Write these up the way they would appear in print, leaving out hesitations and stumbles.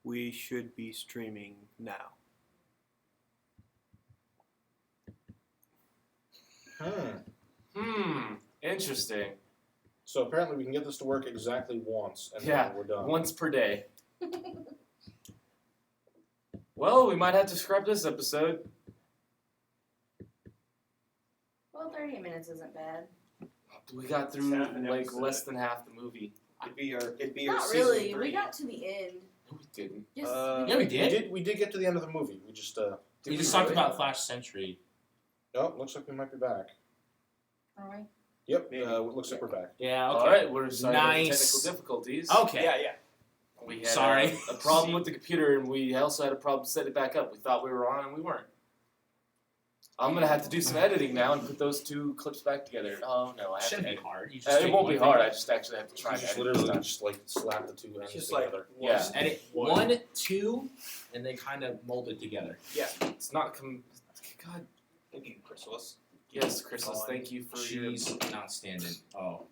we should be streaming now. Interesting. So apparently we can get this to work exactly once, and Yeah, then we're done. once per day. Well, we might have to scrap this episode. Well, 30 minutes isn't bad. We got through Half an like episode. less than half the movie. It'd be our Not season really. 3. We got to the end. No, we didn't. Just, Yeah, we We did. did get to the end of the movie. We just We just talked about Flash Century. Oh, looks like we might be back. Are we? Yep, Maybe. looks like we're back. Yeah. Okay. All right, we're sorry about the Nice. technical difficulties. Okay. Yeah, yeah. We had Sorry. a problem with the computer, and we also had a problem setting it back up. We thought we were on, and we weren't. I'm gonna have to do some editing now and put those two clips back together. Oh no, I have Shouldn't to be edit. hard. You just It take won't one be thing. hard. I just actually have to try You to just edit literally this just like slap the two ends It's just like together. Yeah. Just edit One. 1, 2, and then kind of mold it together. Yeah. It's not God. Thank you, Chrysalis. Yes, Chrysalis, Fine. thank you for your. She's not standing. Oh.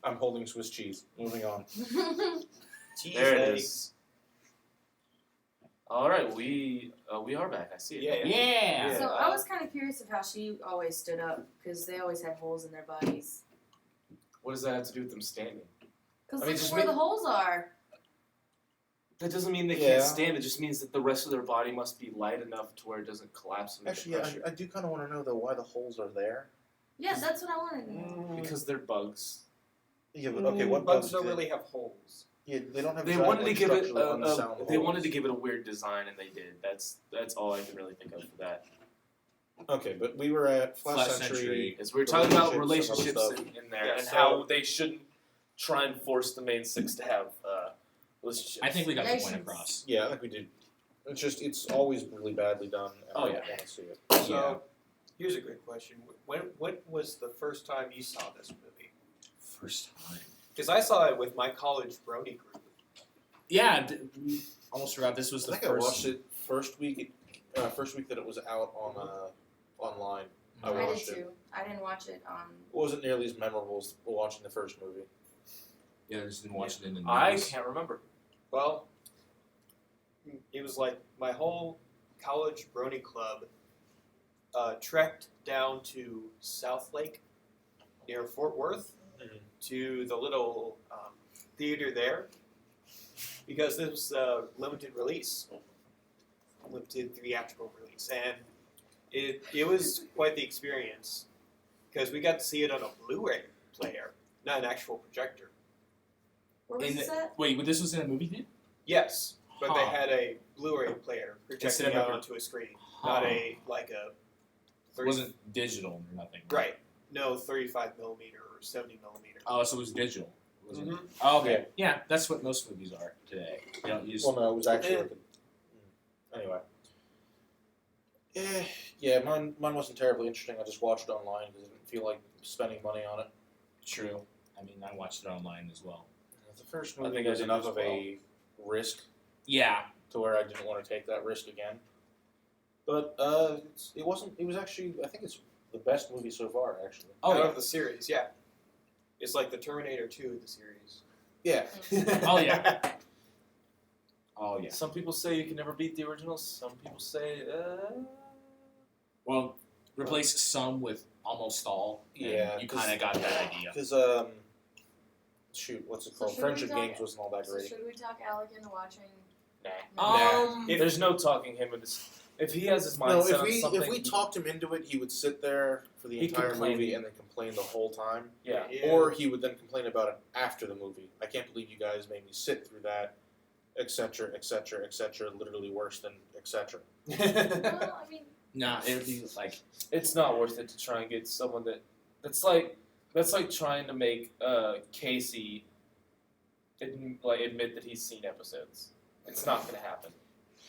I'm holding Swiss cheese. Moving on. Cheese There it lady. is. All right, we are back. I see it. Yeah, Yeah. So I was kind of curious of how she always stood up because they always had holes in their bodies. What does that have to do with them standing? Because I mean, look just where make- the holes are. That doesn't mean they Yeah. can't stand. It just means that the rest of their body must be light enough to where it doesn't collapse under Actually, the yeah, pressure. I do kind of want to know though why the holes are there. Yeah, that's what I wanted to know. Because they're bugs. Yeah, but okay, what bugs bugs don't did- really have holes? Yeah, they don't have. They giant, wanted to like, give it structurally unsound they wanted holes. to give it a weird design, and they did. That's all I can really think of for that. Okay, but we were at Flash Flash Century. Century. Is we were talking about Relationships and relationships other in there Yeah, and so- how they shouldn't try and force the main six to have relationships. I think we got the point Relations. across. Yeah, I think we did. It's always really badly done. And Oh, I yeah. don't want to see it. So, Yeah. here's a great question. When was the first time you saw this movie? First time. Because I saw it with my college brony group. Yeah. We almost forgot this was I the think first. I watched it first week that it was out on online. I I did watched it. too. I didn't watch it on. It wasn't nearly as memorable as watching the first movie. Yeah, I just didn't watch it in the I news. can't remember. Well, it was like my whole college brony club trekked down to South Lake near Fort Worth Mhm. to the little theater there because this was a limited theatrical release, and it was quite the experience because we got to see it on a Blu-ray player, not an actual projector. Where was In this the- at? Wait, this was in a movie theater? Yes, but they Huh. had a Blu-ray player Instead projecting of out a- onto a screen, not Huh. a like a It 30, wasn't digital or nothing. right. No, 35 millimeter or 70 millimeter. Oh, so it was digital. Wasn't it? Mhm. Oh, okay. Yeah, that's what most movies are today. They don't use. Well, no, it was actually Eh. like anyway. Yeah, mine wasn't terribly interesting. I just watched it online because I didn't feel like spending money on it. True. I mean, I watched it online as well. The first I movie think I was did enough as of a risk Yeah. to where I didn't want to take that risk again. But it wasn't. It was actually. I think it's the best movie so far. Actually. Oh, Out yeah. of the series, yeah. It's like the Terminator 2 of the series. Yeah. Oh, yeah. Oh, yeah. Some people say you can never beat the originals. Some people say, Well, replace some with almost all. and Yeah, You kind of got that idea. Because shoot, what's it So called? should we Friendship talk- Games wasn't all that So great. should we talk Alec into watching? nah. If- There's no talking him into. If he has his mindset No, on something, if we talked him into it, he would sit there for the He'd entire complain. movie and then complain the whole time. yeah. Yeah. Or he would then complain about it after the movie. I can't believe you guys made me sit through that, etc., etc., etc. Literally worse than etc. Well, I mean, Nah, it would be like. It's not worth it to try and get someone that's like trying to make Casey admit that he's seen episodes. It's not going to happen.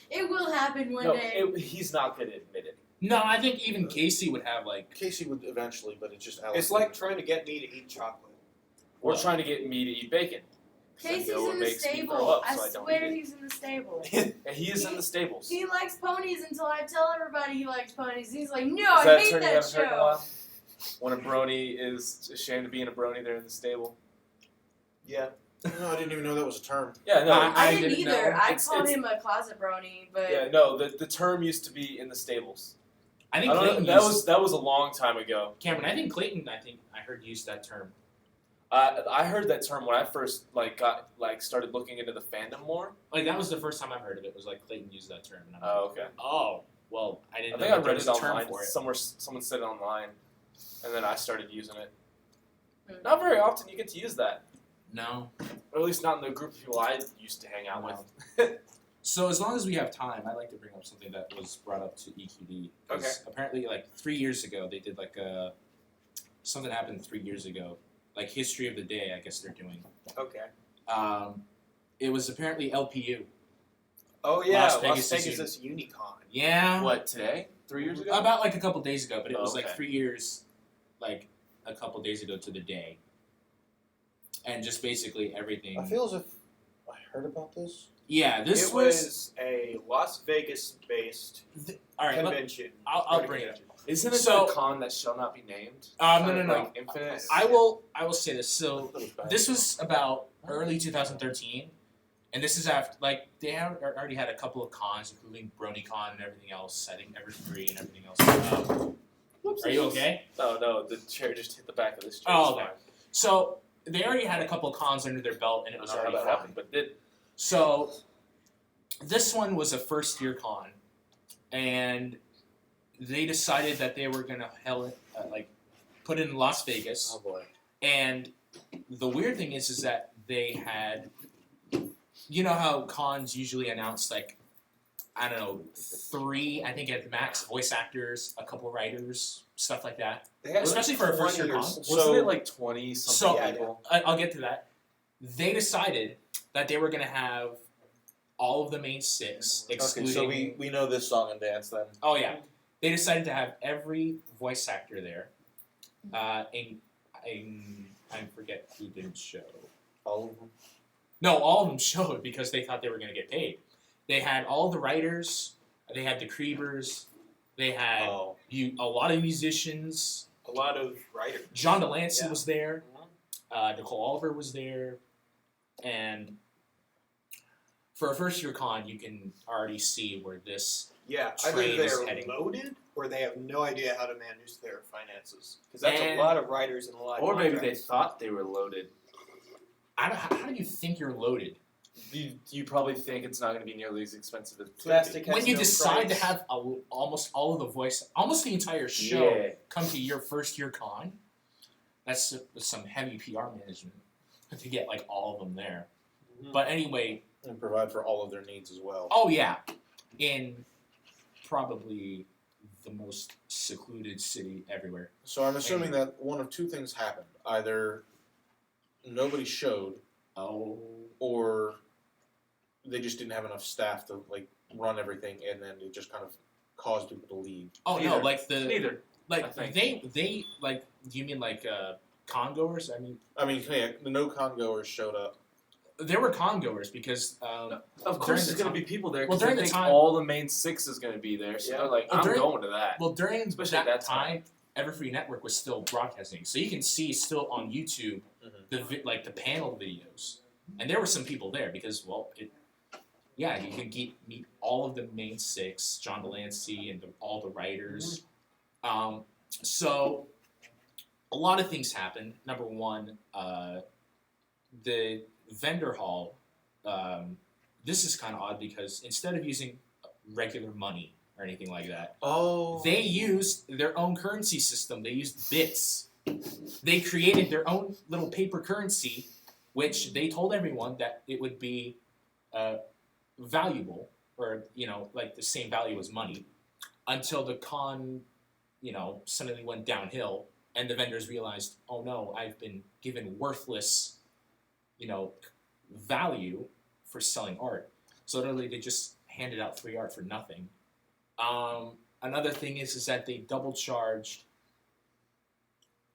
it will happen one No, day. he's not going to admit it. No, I think even Casey would have like. Casey would eventually, but it's just Alex. It's like trying to get me to eat chocolate. Or trying to get me to eat bacon. 'Cause I Casey's know it in the makes me stable. throw up, I so I don't swear eat it. he's in the stable. And he is in the stables. He likes ponies until I tell everybody he likes ponies. He's like, no, Is I that a hate term you that haven't heard in a show. while? When a brony is ashamed of being a brony, they're in the stable. Yeah. No, I didn't even know that was a term. Yeah, no. I didn't didn't either. know. I It's- called it's- him a closet brony, but Yeah, no. The term used to be in the stables. I I think don't know. Clayton That was a long time ago. Cameron. I think Clayton. I heard used that term. I heard that term when I first started looking into the fandom more. Like that was the first time I've heard of it. Was like Clayton used that term. And I'm Oh, like, okay. oh, well, I didn't I know think I that there read was it a term online for it. somewhere. Someone said it online, and then I started using it. Hmm. Not very often you get to use that, No. or at least not in the group of people I used to hang out No. with. So as long as we have time, I'd like to bring up something that was brought up to EQD. 'Cause Okay. apparently, like 3 years ago, they did like a something happened 3 years ago, like history of the day. I guess they're doing. Okay. It was apparently LPU. Oh yeah, Las Las Vegas Vegas, is is Unicon. Yeah. What, today? 3 years ago? About like a couple days ago, but it was like Okay. 3 years, like a couple days ago to the day. And just basically everything. I feel as if I heard about this. Yeah, this it was. was a Las Vegas-based All right, convention. I'll Brony bring it up. convention. Isn't it So- the con that shall not be named? No, Kind no, of no. Like Infinite. I will say this. So That was bad. this was about early 2013, and this is after like they already had a couple of cons, including BronyCon and everything else. I think Everfree and everything else. Are you okay? No, the chair just hit the back of this chair. Oh, It's okay. fine. So they already had a couple of cons under their belt, and I it don't was know how already that fine. happened, but did So this one was a first year con, and they decided that they were gonna put it in Las Vegas. Oh boy. And the weird thing is that they had, you know how cons usually announce like, I don't know, 3, I think at max, voice actors, a couple writers, stuff like that. They had Especially for a first year 20 or con. so- wasn't it like 20 something So- people? I'll get to that. They decided that they were gonna have all of the main 6, excluding. Okay, so we know this song and dance then. Oh yeah, they decided to have every voice actor there, and I forget who didn't show. All of them. No, all of them showed because they thought they were going to get paid. They had all the writers, they had the Creepers, they had Oh. a lot of musicians. a lot of writers. John Delancey Yeah. was there, Nicole Oliver was there, and for a first year con, you can already see where this. Yeah, Train either is they're heading. loaded or they have no idea how to manage their finances. Because that's And- a lot of writers and a lot of Or maybe they contracts. thought they were loaded. How do you think you're loaded? You probably think it's not going to be nearly as expensive as it could Plastic has When you no decide price. to have almost all of the almost the entire show Yeah. come to your first year con, that's some heavy PR management to get like all of them there. Mhm. But anyway, And provide for all of their needs as well. oh yeah, in probably the most secluded city everywhere. So I'm assuming that one of 2 things happened. Either nobody showed, Oh, or they just didn't have enough staff to like run everything, and then it just kind of caused people to leave. oh no, Neither. like the Neither. I like think. they like. Do you mean like congoers? I mean, I mean, yeah, the no con goers showed up. there were congoers because Of During course, the there's going time- to be people there well, because during they the think time- all the main 6 is going to be there. So Yeah. they're like, Well, I'm during- going to that. well during Especially that, at that time, Everfree Network was still broadcasting, so you can see still on YouTube Mhm. the panel videos, and there were some people there because you can meet all of the main 6, John Delancey and all the writers. So a lot of things happened. Number one, the vendor hall. This is kind of odd because instead of using regular money or anything like that, Oh. they used their own currency system. They used bits. They created their own little paper currency, which they told everyone that it would be valuable, or like the same value as money, until the con, suddenly went downhill, and the vendors realized, oh no, I've been given worthless, value for selling art. So literally, they just handed out free art for nothing. Another thing is that they double charged.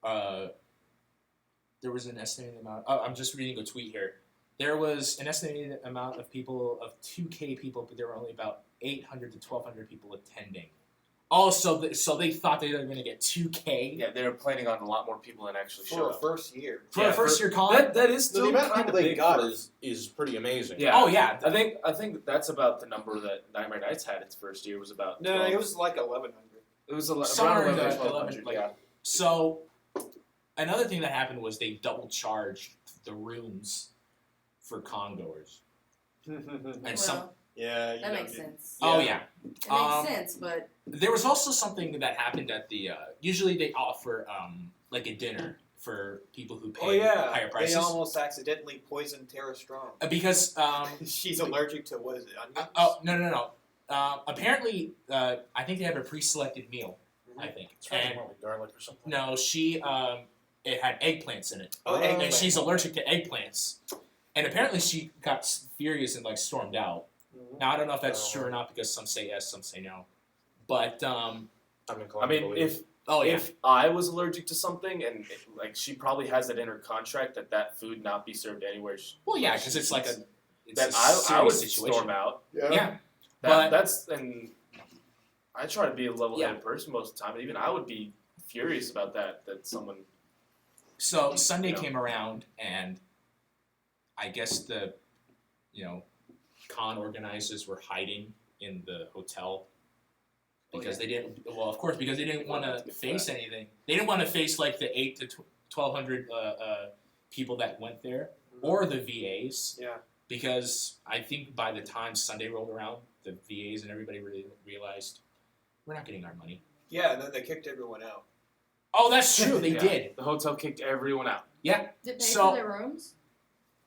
There was an estimated amount. Oh, I'm just reading a tweet here. There was an estimated amount of 2K people, but there were only about 800 to 1,200 people attending. Oh, so they thought they were going to get 2K Yeah, they were planning on a lot more people than actually For showed a up. first year. for Yeah, a first year con. That is So the still amount of kind people of they big. got for- is pretty amazing. Yeah. Oh yeah, I think that's about the number that Nightmare Nights had its first year was about. No, 12. it was like 1,100. It was somewhere around in the 1,100. 11, Yeah. So another thing that happened was they double charged the rooms for congoers, and some. Well, Yeah, you that know, makes dude. sense. Oh yeah. It makes sense, but There was also something that happened at the. Usually they offer like a dinner for people who pay Oh yeah, higher prices. they almost accidentally poisoned Tara Strong. Because She's allergic to what is it? Onions? oh no. Apparently, I think they have a pre-selected meal. I think, It's probably and more like garlic or something. no, she it had eggplants in it, Oh, and eggplant. she's allergic to eggplants. And apparently, she got furious and like stormed out. Mhm. Now I don't know if that's Oh. true or not because some say yes, some say no. But I'm I inclined to mean, believe. if I was allergic to something and like she probably has that in her contract that food not be served anywhere. well, yeah, because it's like That a I would serious situation. storm out. Yeah, but That's and I try to be a level-headed person most of the time, and even I would be furious about that someone. so Sunday You know. came around, and I guess the con organizers were hiding in the hotel because they didn't. Well, of course, because they didn't want to face anything. They didn't want to face like the 800 to 1,200 people that went there, or the VAs. Yeah. Because I think by the time Sunday rolled around, the VAs and everybody really realized we're not getting our money. Yeah, and then they kicked everyone out. Oh, that's true. They Yeah. did. The hotel kicked everyone out. Yeah. did they pay So- for their rooms?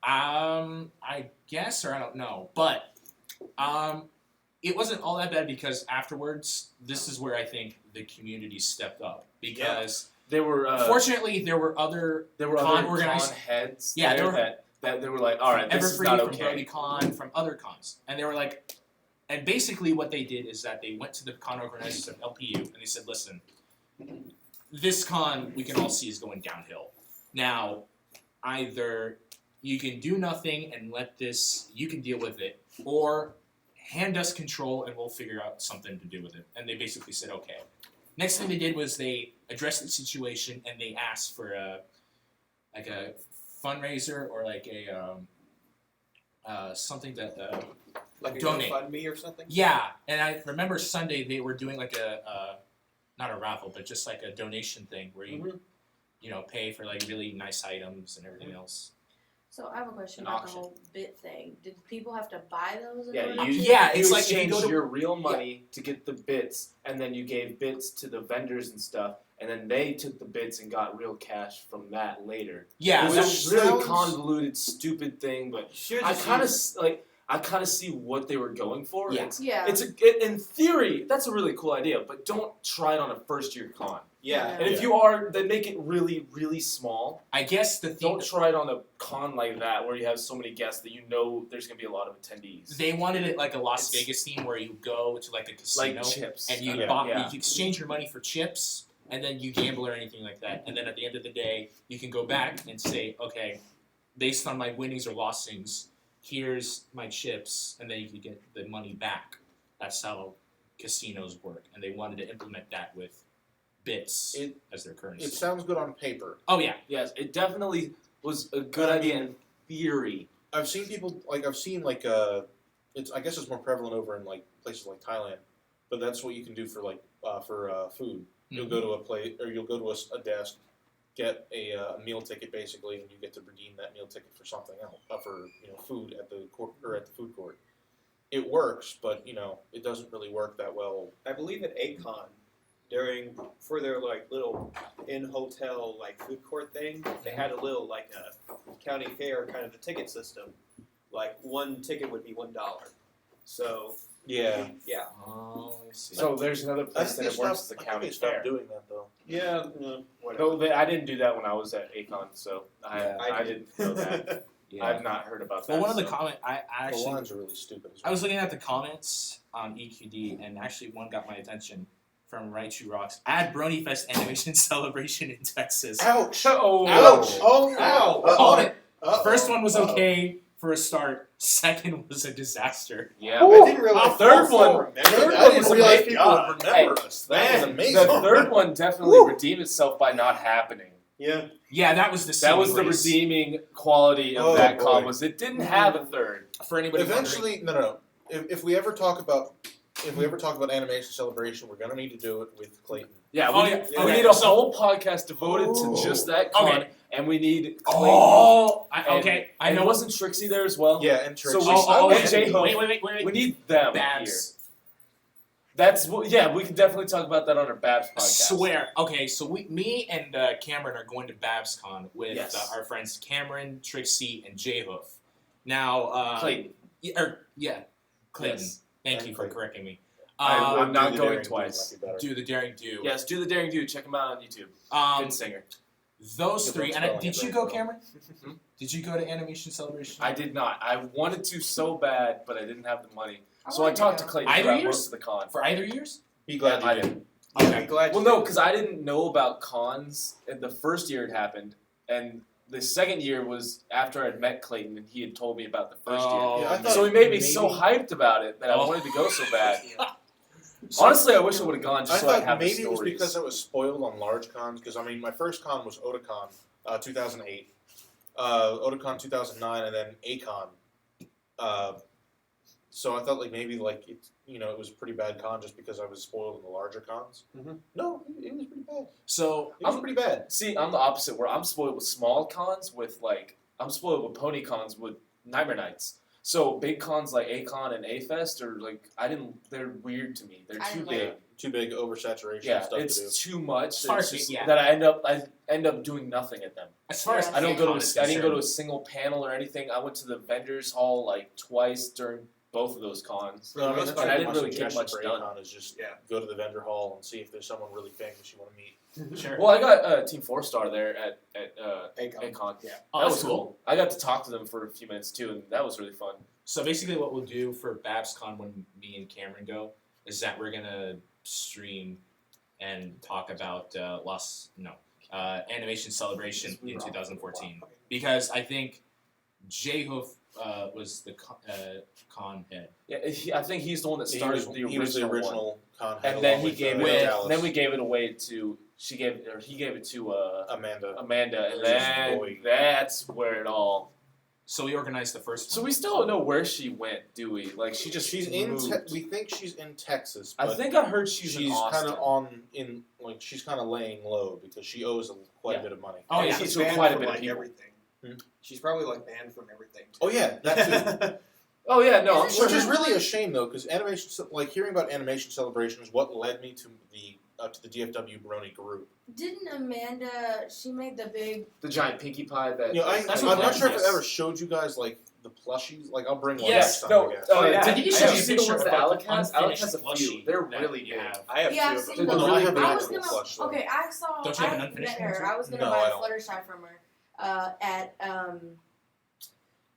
I guess, or I don't know, but it wasn't all that bad because afterwards, this is where I think the community stepped up because They were. fortunately there were other there were con other organized- con heads. Yeah, there there were- that they were like, all right, this is Everfree not from okay. Brody Con, from other cons, and they were like, and basically what they did is that they went to the con organizers of LPU and they said, listen, this con we can all see is going downhill. Now, either you can do nothing and let this, you can deal with it, or hand us control and we'll figure out something to do with it. And they basically said, okay. Next thing they did was they addressed the situation and they asked for a fundraiser or like a something that Like a Donate. GoFundMe or something? yeah. And I remember Sunday they were doing like a not a raffle but just like a donation thing where you pay for like really nice items and everything else. So I have a question An about auction. the whole bit thing. Did people have to buy those? In Yeah, order you, to? Yeah, it's you like if you exchanged go to- your real money to get the bits, and then you gave bits to the vendors and stuff, and then they took the bits and got real cash from that later. Yeah, it was that's- a really sounds- convoluted, stupid thing, but Should I just kind of use- I kind of see what they were going for. Yeah. Yeah. In theory, that's a really cool idea, but don't try it on a first year con. Yeah. And if you are, then make it really, really small. I guess the thing Don't try it on a con like that where you have so many guests that you know there's gonna be a lot of attendees. they wanted it like a Las It's- Vegas theme where you go to like a casino like chips. and you Yeah. you exchange your money for chips and then you gamble or anything like that. And then at the end of the day, you can go back and say, okay, based on my winnings or losings, here's my chips, and then you can get the money back. That's how casinos work, and they wanted to implement that with bits as their currency. It sounds good on paper. Oh yeah, Yes, it definitely was a good idea in theory. I've seen people it's I guess it's more prevalent over in like places like Thailand, but that's what you can do for like food. You'll go to a place or you'll go to a desk, get a meal ticket basically, and you get to redeem that meal ticket for something else, for food at the food court. It works, but it doesn't really work that well. I believe at Acon, for their like little in-hotel like food court thing, they had a little like a county fair kind of a ticket system. Like one ticket would be $1. So Yeah. yeah. Oh, I see. So there's another I place think that they it works stopped, as a I think county they stopped fair. doing that though. Yeah. Whatever. No, I didn't do that when I was at Acon, so I didn't know that. yeah. I've not heard about that. Well, one of the so. comment I The actually lines are really stupid. As I well. was looking at the comments on EQD, and actually one got my attention from Raichu Rocks. Add Brony Fest animation celebration in Texas. Ouch! Oh, Ouch! Oh, Ow! Hold it. Uh-oh. First one was Uh-oh. okay. for a start. Second was a disaster. Yeah. I didn't realize Third people one- remember third that. one I was didn't realize amazing. people would remember us. That was man, amazing. The third one definitely redeemed itself by not happening. Yeah. Yeah, that was the That saving was the grace. redeeming quality of Oh, that boy. con was it didn't have a third. For anybody Eventually, no. If we ever talk about Animation Celebration, we're gonna need to do it with Clayton. Yeah, Oh, we, yeah. we Okay, need a so- whole podcast devoted to just that con, Okay. and we need Clayton. Oh, And- okay. I and know. wasn't Trixie there as well? Yeah, and Trixie. So Oh, and wait, J-Hope. wait. We need them here. Babs. That's yeah. We can definitely talk about that on our Babs podcast. Swear. Okay, so me and Cameron are going to BabsCon with Yes. our friends Cameron, Trixie, and J-Hoof. Now, Clayton. Clayton. Yes. Thank And you for Clayton. correcting me. I'm not Do the going Daring Do twice. might be better. Do the daring do. Yes, do the Daring Do. Check them out on YouTube. Good singer. Those Good three. luck And spelling did it you right, go, though. Cameron? Hmm? Did you go to Animation Celebration? I did not. I wanted to so bad, but I didn't have the money. So I wanted talked to go. Clayton Either throughout years? most of the con. For either years? Be glad I you did. didn't. Okay. I'm glad. Well, you no, did. because I didn't know about cons. And the first year it happened, and the second year was after I'd met Clayton, and he had told me about the first year. Oh, Yeah, I thought So he made me so maybe- hyped about it that I Oh. wanted to go so bad. So- Honestly, I wish I would have gone I just so I'd thought have the maybe it was stories. because I was spoiled on large cons. Because I mean, my first con was Otakon, 2008, Otakon 2009, and then Acon. So I thought like maybe like it was a pretty bad con just because I was spoiled in the larger cons. Mhm. No, it was pretty bad. So It was pretty bad. See, I'm the opposite. Where I'm spoiled with small cons, I'm spoiled with pony cons with Nightmare Nights. So big cons like A-Con and A-Fest are they're weird to me. They're I too didn't big. like it. Too big oversaturation Yeah, stuff to do. it's too much. As far It's as- just yeah. that I end up doing nothing at them. as far as Yeah. I didn't go to concerned, a single panel or anything. I went to the vendors hall like twice during both of those cons. No, I mean, And that's I my didn't really get suggestion much for done. Acon is just Yeah. go to the vendor hall and see if there's someone really famous you want to meet. Sure. Well, I got Team 4-Star there at Acon. A-Con. Yeah. Oh, that that's was cool. I got to talk to them for a few minutes too, and that was really fun. So basically, what we'll do for BabsCon when me and Cameron go is that we're gonna stream and talk about Animation Celebration We in were off for a 2014 while. because I think J-Hoof was the con head. Yeah, I think he's the one that started the original, he was the one. original con head And then along he with, gave with it. Dallas. Then we gave it away to. He gave it to Amanda. Amanda, and Just then boy. that's where it all. So we organized the first one. So we still don't know where she went, do we? Like she's She's in. moved. We think she's in Texas. I But think I heard she's in she's Austin. kind of she's kind of laying low because she owes quite Yeah. a bit of money. Oh, And yeah. she's To banned quite a from bit of like people. everything. Hmm? She's probably like banned from everything. Too. Oh yeah, that too. Oh yeah, no, I'm Isn't sure. Which is she- really a shame though, because hearing about animation celebration is what led me to the DFW Brony group. Didn't Amanda? She made the big. The giant Pinkie Pie that. You know, That's I'm what not sure if yes. I ever showed you guys like the plushies. Like I'll bring one Yes, next time. no, I guess. Oh, yeah. Did you I see have a the picture ones of that like Alec the has? Alec has a unfinished few. plushie They're that really you big. have. I have Yeah, two I've of them. seen Well, those. no, I have an I was actual gonna. plush, though. Okay, I saw. Don't you have an I unfinished met her. one, I was gonna No, buy I a don't. Fluttershy from her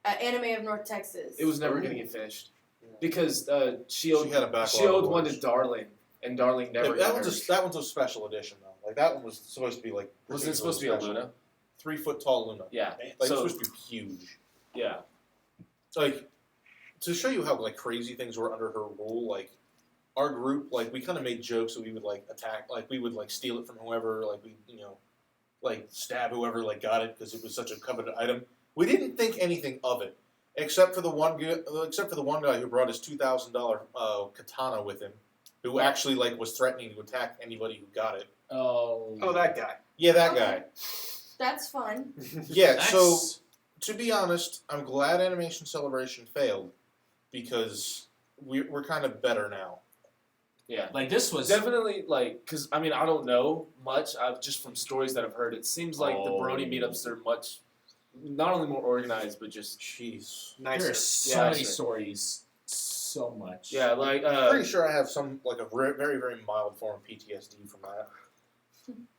at Anime of North Texas. It was never gonna get finished because she owed She had a backlog she owed of one to orders. Darling, and Darling never. that got one's hers. that one's a special edition though. Like that one was supposed to be like. Wasn't it supposed to be a ridiculously Luna? special. 3 foot tall Luna. Yeah. Like So- it's supposed to be huge. Yeah. Like to show you how like crazy things were under her rule. Like our group, like we kind of made jokes that we would like attack, like we would like steal it from whoever, like we like stab whoever like got it because it was such a coveted item. We didn't think anything of it, except for the one guy who brought his $2,000 katana with him, who actually like was threatening to attack anybody who got it. Oh. Oh, that guy. Yeah, that Okay. guy. That's fun. Yeah, That's, so to be honest, I'm glad Animation Celebration failed because we're kind of better now. Yeah. like this was Definitely, because I mean, I don't know much. I've just from stories that I've heard. It seems like the Brony meetups are much, not only more organized, but just Jeez. there are Nicer. so Yeah, many sure. stories, so much. yeah, like I'm pretty sure I have some like a very very mild form of PTSD from that.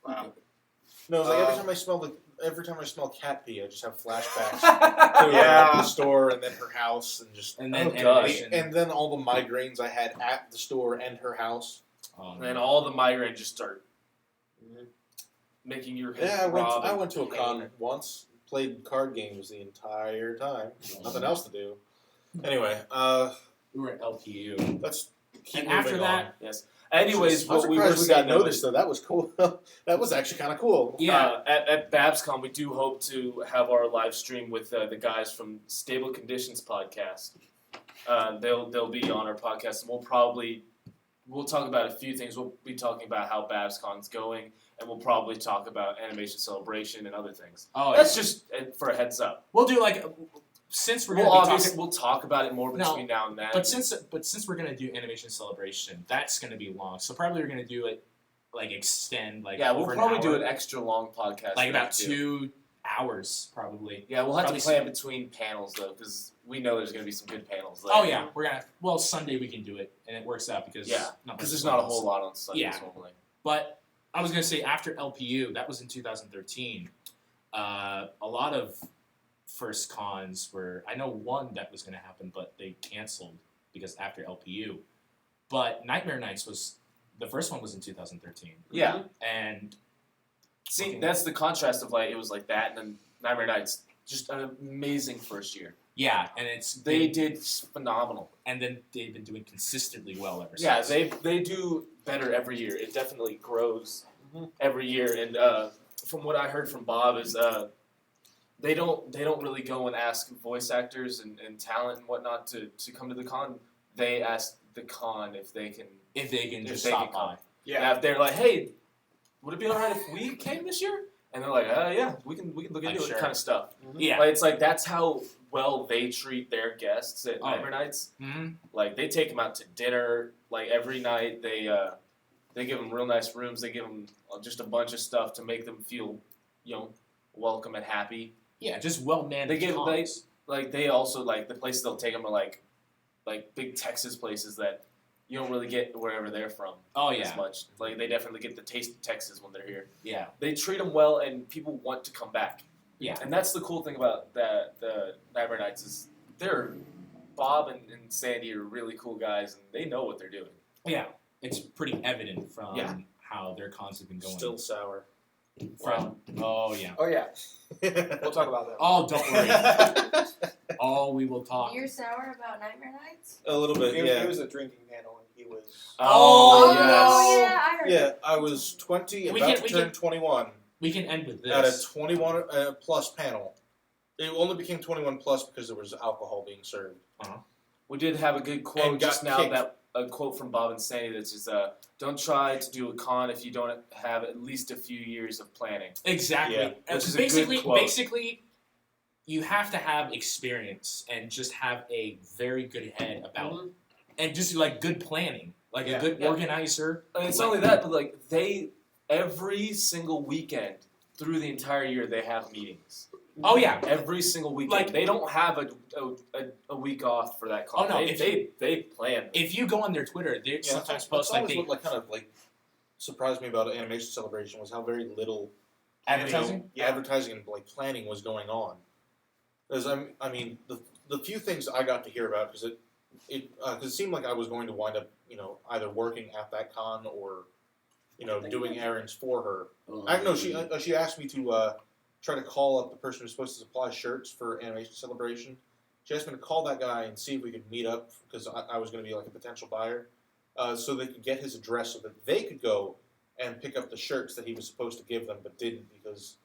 Wow. No, it's like every time I smell cat pee, I just have flashbacks to Yeah. the store and then her house and just And then Oh, gosh. animation. and then all the migraines I had at the store and her house. and all the migraine just start making your head Yeah, throb I and went to a pain. con once, played card games the entire time. Nothing else to do. Anyway, We were at LPU. let's keep And moving after on. that, Yes. Anyways, I'm what we were surprised we got saying though noticed is, though. That was cool. That was actually kind of cool. yeah. at BabsCon, we do hope to have our live stream with the guys from Stable Conditions podcast. They'll be on our podcast, and we'll talk about a few things. We'll be talking about how BabsCon's going, and we'll probably talk about Animation Celebration and other things. Oh, That's just for a heads up. we'll do like since we're We'll gonna be obviously talking, we'll talk about it more No, between now and then. but since we're gonna do Animation Celebration, that's gonna be long. So probably we're gonna do it like extend like yeah, we'll over probably an do hour, an extra long podcast. like for about that, too. 2 hours probably. Yeah, we'll have probably to plan between panels though, because we know there's gonna be some good panels. Later. Oh yeah, we're gonna. Well, Sunday we can do it, and it works out because Yeah, not because much there's not a plans. whole lot on Sundays Yeah. normally. But I was gonna say after LPU, that was in 2013. A lot of first cons were. I know one that was gonna happen, but they canceled because after LPU. But Nightmare Nights was the first one was in 2013, Yeah, and see, Okay. that's the contrast of like it was like that, and then Nightmare Nights, just an amazing first year. yeah, and it's They did phenomenal. and then they've been doing consistently well ever Yeah, since. they do better every year. It definitely grows every year. And from what I heard from Bob is they don't really go and ask voice actors and talent and whatnot to come to the con. They ask the con if they can. if they can just they stop can come. by. Yeah. If they're like, hey, would it be alright if we came this year? And they're like, yeah, we can look Like, into sure. it, kind of stuff. Yeah. Like, it's like that's how well they treat their guests at Oh, Nightmare Nights. Mm-hmm. Like they take them out to dinner. Like every night, they give them real nice rooms. They give them just a bunch of stuff to make them feel, welcome and happy. Yeah, just well managed. They give cons. they also like the places they'll take them are like big Texas places that you don't really get wherever they're from Oh as yeah, much. Like they definitely get the taste of Texas when they're here. yeah, They treat them well, and people want to come back. yeah. And that's the cool thing about the Nightmare Nights is Bob and Sandy are really cool guys, and they know what they're doing. Yeah, it's pretty evident from Yeah. how their cons have been going. Still sour. from. Oh yeah. Oh yeah, we'll talk about that. Oh, don't worry. Oh, we will talk. You're sour about Nightmare Nights? A little bit, He yeah. was a drinking panel, and he was. Oh, yes. yeah, I heard. Yeah, I was 20, We about can- to we turn 21 We can end with at a this. 21 plus panel. It only became 21 plus because there was alcohol being served. We did have a good quote And got just now. kicked. That a quote from Bob and Sandy that says, "Don't try to do a con if you don't have at least a few years of planning." Exactly. Yeah, which is a basically, good quote. basically, you have to have experience and just have a very good head about, and just like good planning, like Yeah. a good Yeah. organizer. And it's Like- not only that, but like every single weekend through the entire year they have meetings. Oh yeah. Every single weekend. Like- they don't have a week off for that con. Oh, no, they plan. If you go on their Twitter, they sometimes that's post like always they what kind of surprised me about Animation Celebration was how very little advertising. advertising and planning was going on. Because I mean the few things I got to hear about because it seemed like I was going to wind up either working at that con or doing errands for her. I know she asked me to try to call up the person who's supposed to supply shirts for Animation Celebration. She asked me to call that guy and see if we could meet up because I was going to be like a potential buyer, so they could get his address so that they could go and pick up the shirts that he was supposed to give them but didn't because,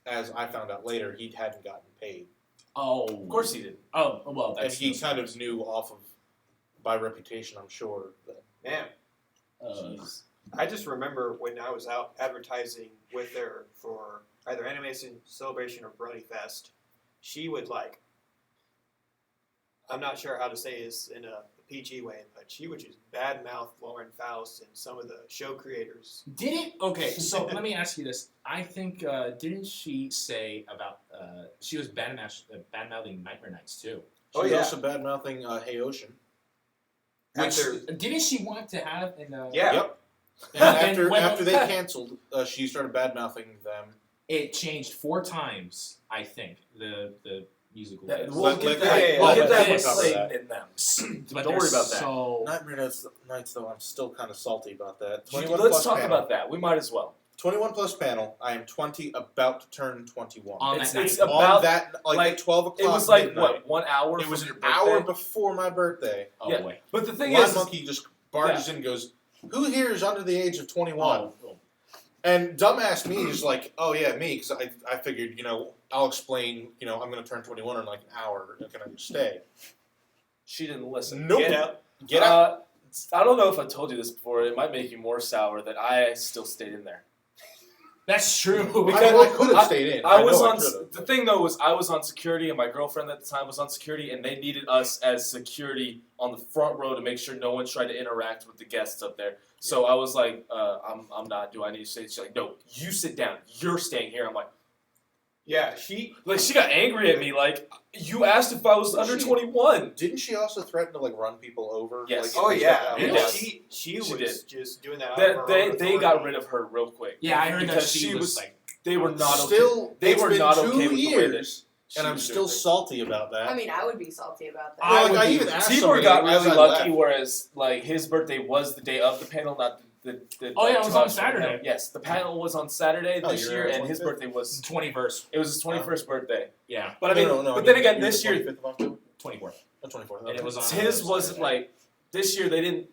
as I found out later, he hadn't gotten paid. Oh, Of course he did. Oh well, And that's he kind of knew off of, by reputation, I'm sure. That, Man, Jeez. I just remember when I was out advertising with her for either Animation Celebration or Brony Fest, she would I'm not sure how to say this in a PG way, but she would just badmouth Lauren Faust and some of the show creators. Did it? Okay, so let me ask you this. I think didn't she say about she was bad-mouthing Nightmare Nights too? she Oh, was yeah. also bad-mouthing Hey Ocean. Which After- didn't she want to have in? Yeah. Yep. And And after they canceled, she started bad-mouthing them. It changed 4 times, I think. The musical. That- list. we'll Let- get let- that. yeah, We'll yeah, get that yeah, with cover Slayton that. in them. But Don't they're worry about that. So Nightmare Nights, though, I'm still kind of salty about that. 21 Let's plus talk panel. about that. We might as well. 21 plus panel. I am 20, about to turn 21. On It's, that night. it's about on that, like at 12 o'clock. it was like midnight. what 1 hour. It from was your an birthday? hour before my birthday. Oh Yeah. boy. But the thing Line is, Monkey just barges in and goes, "Who here is under the age of 21?" Oh. And dumbass me is like, "Oh yeah, me," because I figured, I'll explain, I'm going to turn 21 in like an hour. Can I just stay? she didn't listen. Nope. Get out. Get out. I don't know if I told you this before. It might make you more sour that I still stayed in there. That's true. I could have stayed in. I was know on. could've. The thing though was I was on security, and my girlfriend at the time was on security, and they needed us as security on the front row to make sure no one tried to interact with the guests up there. So I was like, I'm not. Do I need to stay? She's like, no, you sit down. You're staying here. I'm like, Yeah, she. she got angry at me. Like, you asked if I was under 21. Didn't she also threaten to like run people over? Yes. Like, Oh if they yeah, stepped out Yeah. of Yeah. line? she was did. just doing that. They got rid of her real quick. Yeah, I heard that because she was like. They were not Still, okay. They it's were been not 2 okay with the way that years, she and I'm was still doing things. salty about that. I mean, I would be salty about that. I would I be- even asked Tibor somebody got as really I lucky, left. whereas like his birthday was the day of the panel, not the Oh, yeah, it was on 2 hours from Saturday. now. Yes, the panel was on Saturday Oh, this you're year, and his 25th? birthday was 21st. it was his 21st birthday. Yeah, But I mean, no, but then again, you're this the year 25th of October? 24th. Oh, 24th. And it was on. his wasn't like this year. They didn't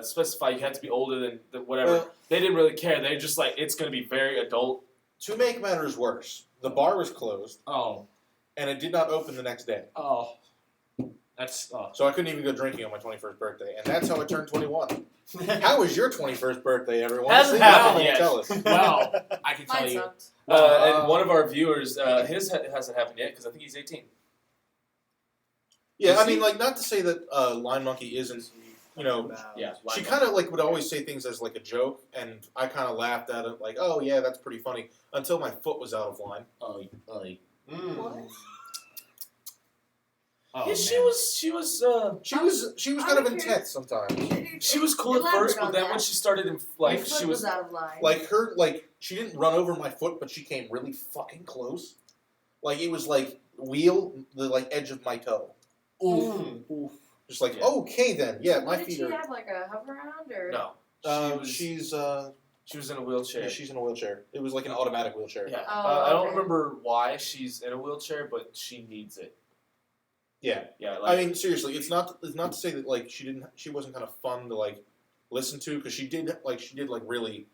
specify you had to be older than whatever. Well, They didn't really care. They're just like it's going to be very adult. to make matters worse, the bar was closed, Oh. and it did not open the next day. Oh. That's. So I couldn't even go drinking on my 21st birthday, and that's how I turned 21. How was your 21st birthday, everyone? Hasn't Leave a happened comment and yet. Tell us. Well, I can tell Mine you. sucked. And one of our viewers, his hasn't happened yet because I think he's 18. Yeah, Is I he? mean, like, not to say that Line Monkey isn't, Yeah, she kind of, like, would always say things as, like, a joke, and I kind of laughed at it, like, oh, yeah, that's pretty funny, until my foot was out of line. Oh. What? Oh, Yeah, she man. was She was kind of I'm intense sometimes. She was cool at first, but then when she started in My like foot she was out of line. Like, she didn't run over my foot, but she came really fucking close. Like, it was, like, the, like, edge of my toe. Oof. Just like, Yeah. okay then, yeah, my Did feet she are... have like a hover around or? no. she's She was in a wheelchair. she's in a wheelchair. It was like an automatic wheelchair. Yeah, Oh, I don't okay. remember why she's in a wheelchair, but she needs it. Yeah. Yeah, I like mean, seriously, it's not to say that like she wasn't kind of fun to like listen to, because she did really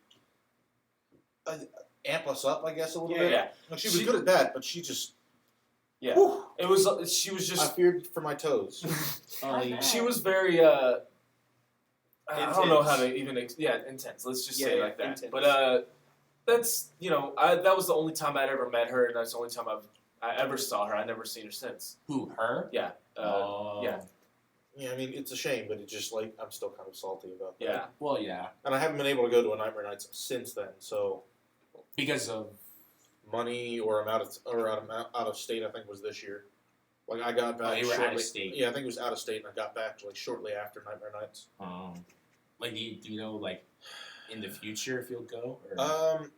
amp us up, I guess, a little bit. yeah, Like, she was She- good at that, but she just yeah. whew, It was she was I just feared for my toes. she was very I don't know how to even intense. Let's just say it Yeah, like that. intense. But that's that was the only time I'd ever met her, and that's the only time I ever saw her. I never seen her since. Who? Her? Yeah. Oh. yeah. Yeah, I mean, it's a shame, but it's just like I'm still kind of salty about that. Yeah. Well, yeah. And I haven't been able to go to a Nightmare Nights since then, so Because of. money or I'm out of state, I think was this year. Like, I got back you were out of shortly. state. Yeah, I think it was out of state, and I got back like shortly after Nightmare Nights. Like, do you know, like, in the future if you'll go? Or,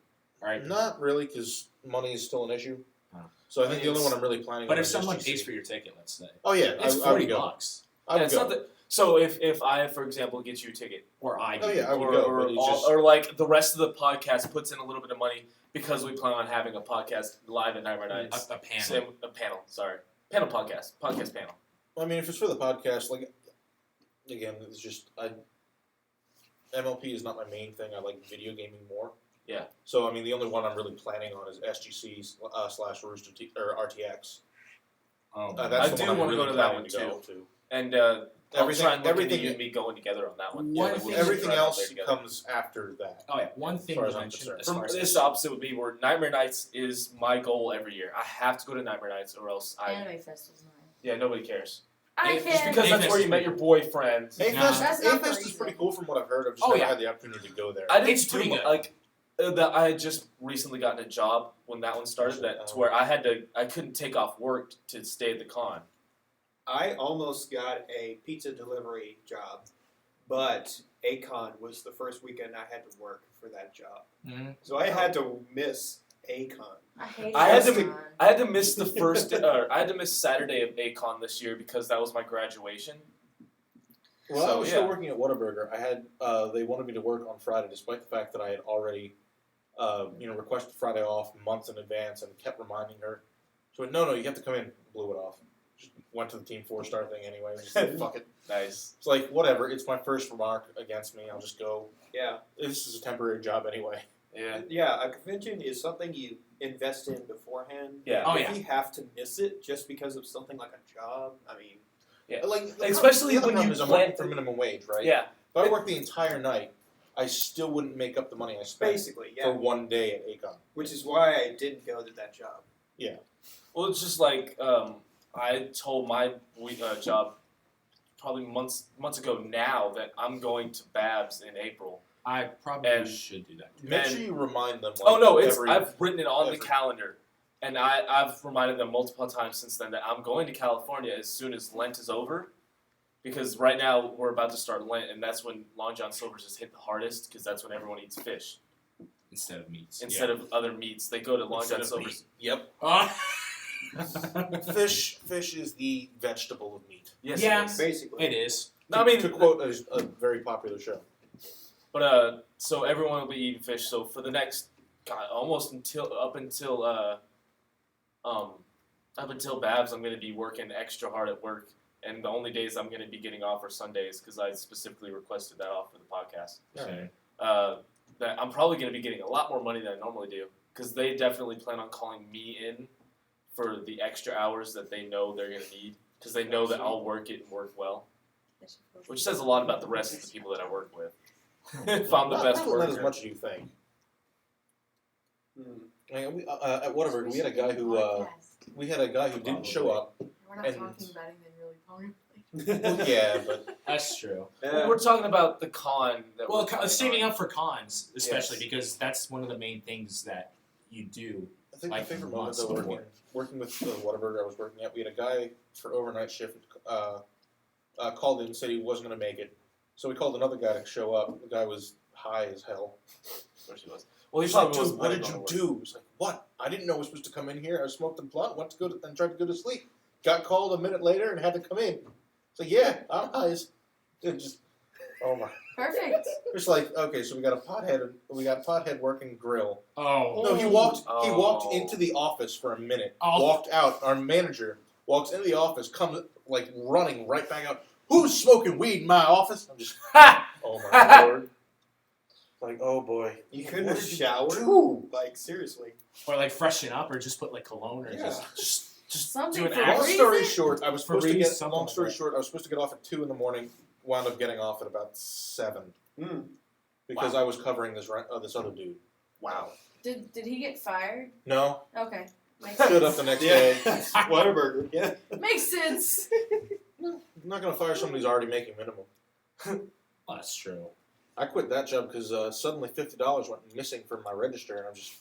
right. Not really, because money is still an issue. Oh. So I think the only one I'm really planning But on if is someone SGC. pays for your ticket, let's say. Oh yeah, It's I would go. $40. I would it's go. not that. So if I, for example, get you a ticket, Or I. Oh, yeah, I would or go, or, but it's all- just- or like the rest of the podcast puts in a little bit of money because we plan on having a podcast live at Nightmare Nights. A panel. A panel. Sorry, panel podcast panel. I mean, if it's for the podcast, like, again, it's just MLP is not my main thing. I like video gaming more. Yeah. So I mean, the only one I'm really planning on is SGC / Rooster or RTX. Oh, That's I the do one I'm wanna really go to that planning one, to go to. And Everything- I'll try and look everything- into you and me going together on that one. One like, thing- we'll Everything drive out else there together. comes after that. Oh, yeah. One thing far you as I'm mentioned. concerned. As From far as this opposite with me, where Nightmare Nights is my goal every year. I have to go to Nightmare Nights, or else Anime Fest was mine. nobody cares. I Just can. because that's Hey, where you met your boyfriend. A-Fest, That's not the A-Fest is reason. pretty cool from what I've heard. I've just Oh, never yeah. had the opportunity to go there. I didn't It's do pretty good. like that. I had just recently gotten a job when that one started. That to where I couldn't take off work to stay at the con. I almost got a pizza delivery job, but Acon was the first weekend I had to work for that job. Mhm. So I had to miss Acon. I hate I had this to- one. I had to miss the first. I had to miss Saturday of Acon this year because that was my graduation. Well, I So, was yeah. still working at Whataburger. I had they wanted me to work on Friday, despite the fact that I had already requested Friday off months in advance and kept reminding her. She went, no, you have to come in. Blew it off. Just went to the Team 4-star thing anyway. Just said, fuck it. Nice. It's like, whatever. It's my first remark against me. I'll just go. Yeah. This is a temporary job anyway. Yeah. Yeah, a convention is something you invest in beforehand. Yeah. Oh, if yeah. you have to miss it just because of something like a job, I mean, Yeah. Like, Especially the other when problem you is I'm plan- working for minimum wage, right? Yeah. If I worked the entire night, I still wouldn't make up the money I spent basically, for yeah. one day at ACON. Which is why I didn't go to that job. Well, it's just like I told my job probably months ago now that I'm going to Babs in April. I probably And- should do that. Make And- sure you remind them. Like, Oh no, I've I've written it on the every- calendar, and I've reminded them multiple times since then that I'm going to California as soon as Lent is over, because right now we're about to start Lent, and that's when Long John Silver's is hit the hardest, because that's when everyone eats fish Instead of meats. instead of other meats. They go to Long Instead John of Silver's. Yep. Yeah. Fish is the vegetable of meat. Yes, Yeah. it is. Basically. It is. No, I mean, to quote a very popular show. but so everyone will be eating fish. So for the next, almost up until Babs, I'm going to be working extra hard at work, and the only days I'm going to be getting off are Sundays because I specifically requested that off for the podcast. Okay. That I'm probably going to be getting a lot more money than I normally do because they definitely plan on calling me in for the extra hours that they know they're going to need because they know that I'll work it and work well, which says a lot about the rest of the people that I work with. If I'm the best Not worker. as much as you think. Mm. I mean, at Whataburger, we had a guy who didn't show up. We're not and- talking about anything really Ponie. Well, yeah, but That's true. Well, we're talking about the con. That Well, we're coming saving on. up for cons, especially Yes. because that's one of the main things that you do. I think Like my favorite moment months though, before. working with the Whataburger I was working at, we had a guy for overnight shift called in and said he wasn't going to make it. So we called another guy to show up. The guy was high as hell. Of course he was. Well, he He's like, probably dude, wasn't what planning did on you it. do? He's like, what? I didn't know I was supposed to come in here. I smoked a blunt, went to go to, and tried to go to sleep. Got called a minute later and had to come in. It's like, yeah, I'm high as... It just, oh my. Perfect. It's like, okay, so we got a pothead working grill. Oh. No, he walked Oh. into the office for a minute, Oh. walked out. Our manager walks into the office, comes like running right back out. Who's smoking weed in my office? I'm just, oh my lord. Like, oh boy. You couldn't What have did you showered? do? Like, seriously. Or like freshen up, or just put like cologne, or Yeah. just Something do an for act. Long reason? story short, I was supposed to Febreze, get. something Long like story that. short, I was supposed to get off at 2 a.m. Wound up getting off at about 7 Mm. because I was covering this other dude. Wow. Did he get fired? No, Okay. Makes stood up sense. the next Yeah. day. Whataburger. Yeah. Makes sense. I'm not gonna fire somebody who's already making minimum. Oh, that's true. I quit that job because suddenly $50 went missing from my register, and I'm just,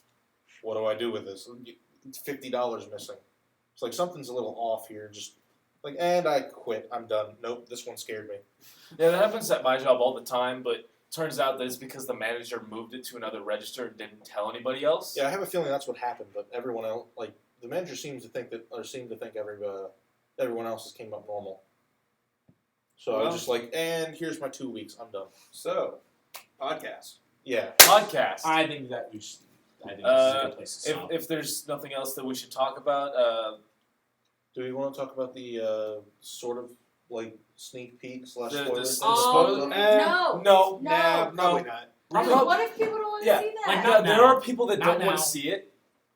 what do I do with this? $50 missing. It's like something's a little off here. Just like, and I quit. I'm done. Nope, this one scared me. Yeah, that happens at my job all the time, but turns out that it's because the manager moved it to another register and didn't tell anybody else. Yeah, I have a feeling that's what happened. But everyone else, like the manager, seems to think everyone else's came up normal. So I Well- was just like, and here's my 2 weeks. I'm done. So, podcast. Yeah. Podcast. I think that we should. I think this is a good place to stop. If there's nothing else that we should talk about, Do we want to talk about the sort of like sneak peek / spoiler? The thing? spoiler- No. no. Nah, No. probably not. I mean, what if people don't want to Yeah, see that? like, No, Not there now. are people that Not don't want now. to see it,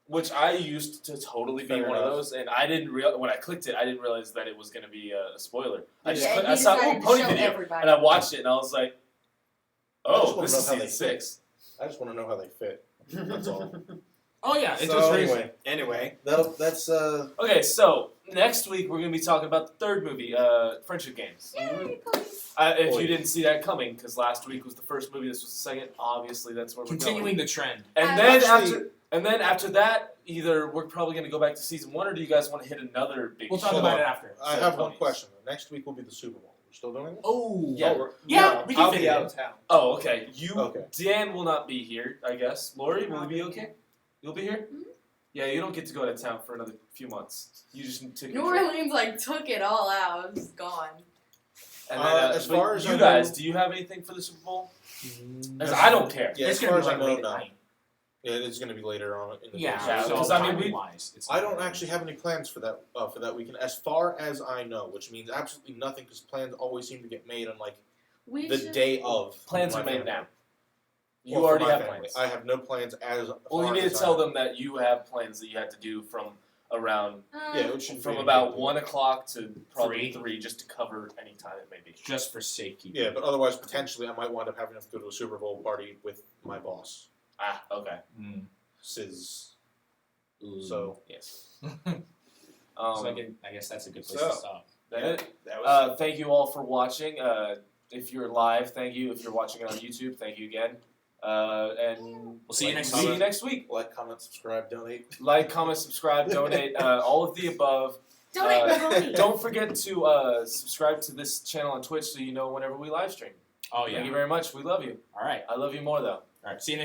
which I used to totally be Fair one of enough. those, and I didn't when I clicked it, I didn't realize that it was going to be a spoiler. I just Yeah, clicked, and I you saw decided to Pony show video, everybody. and I watched it, and I was like, I just "Oh, wanna this know is how they season fit. 6." I just want to know how they fit. That's all. Oh yeah, it So does raise. anyway, Anyway. that's Okay, so next week we're going to be talking about the third movie, Friendship Games. Yay, ponies. If Boy. you didn't see that coming, because last week was the first movie, this was the second. Obviously, that's where we're Continuing going. the trend. And then Actually- after that, either we're probably going to go back to season 1, or do you guys want to hit another big? We'll talk show? about it after. I So have one ponies. question. Next week will be the Super Bowl. We're still doing this? Oh. Yeah. Yeah, No, we can I'll fit be it out in. of town. Oh, okay. Okay. Dan will not be here, I guess. Lori, will you be okay? You'll be here? Mhm. Yeah, you don't get to go out of town for another few months. You just took New your trip. Orleans like took it all out. It was gone. And then, as but far as you I guys, know- do you have anything for the Super Bowl? Mm, Because I don't care. Yeah, it's as gonna far be as I like know, late at no. night. Yeah, it's going to be later on in the day. Yeah, Yeah, so 'cause I mean, timing wise, it's I don't actually have any plans for that weekend, as far as I know, which means absolutely nothing because plans always seem to get made on like We the should, day of. Plans my are made family. now. You Well, for already my have family. plans. I have no plans as. Well, far you need to as I tell know. them that you have plans that you have to do from around Yeah, it shouldn't from be about any big 1 deal. o'clock to probably 3. 3, just to cover any time it may be. just for safekeeping. Yeah, but otherwise, potentially, I might wind up having to go to a Super Bowl party with my boss, Ah, okay. Mm. Sis. Ooh. So Yes. So I guess that's a good place So- to stop. that it. That was Thank you all for watching. If you're live, thank you. If you're watching it on YouTube, thank you again. And We'll see you Like, next see you week. next week. like, comment, subscribe, donate. Like, comment, subscribe, donate, all of the above. donate the money. Don't forget to subscribe to this channel on Twitch so you know whenever we live stream. Oh Thank yeah. you very much. We love you. All right. I love you more though. All right. See you next.